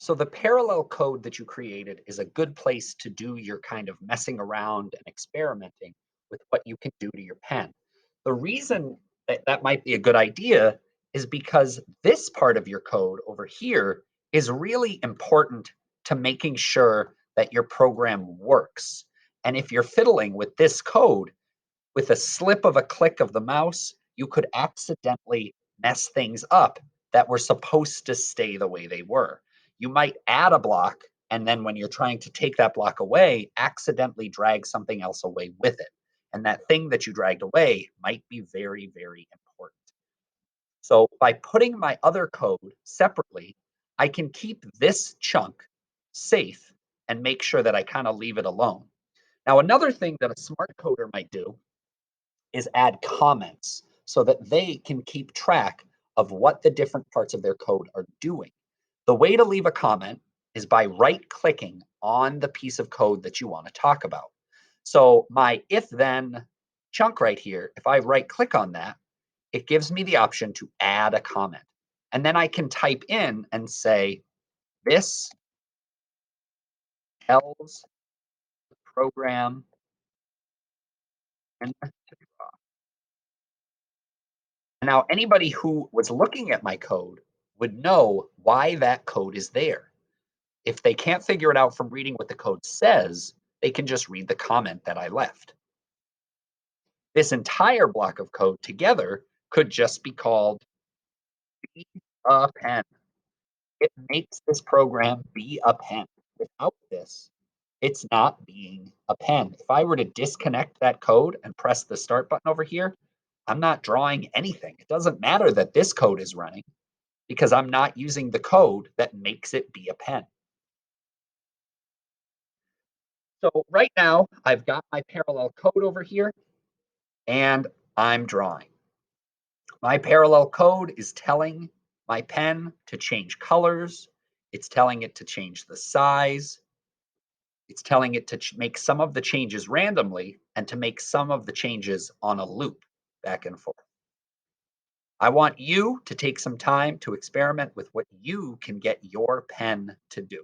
So the parallel code that you created is a good place to do your kind of messing around and experimenting with what you can do to your pen. The reason that that might be a good idea is because this part of your code over here is really important to making sure that your program works. And if you're fiddling with this code, with a slip of a click of the mouse, you could accidentally mess things up that were supposed to stay the way they were. You might add a block, and then when you're trying to take that block away, accidentally drag something else away with it. And that thing that you dragged away might be very, very important. So by putting my other code separately, I can keep this chunk safe and make sure that I kind of leave it alone. Now, another thing that a smart coder might do is add comments so that they can keep track of what the different parts of their code are doing. The way to leave a comment is by right clicking on the piece of code that you want to talk about. So, my if then chunk right here, if I right click on that, it gives me the option to add a comment. And then I can type in and say, this tells the program when to draw. Now, anybody who was looking at my code would know why that code is there. If they can't figure it out from reading what the code says, they can just read the comment that I left. This entire block of code together could just be called be a pen. It makes this program be a pen. Without this, it's not being a pen. If I were to disconnect that code and press the start button over here, I'm not drawing anything. It doesn't matter that this code is running, because I'm not using the code that makes it be a pen. So right now, I've got my parallel code over here, and I'm drawing. My parallel code is telling my pen to change colors. It's telling it to change the size. It's telling it to make some of the changes randomly and to make some of the changes on a loop back and forth. I want you to take some time to experiment with what you can get your pen to do.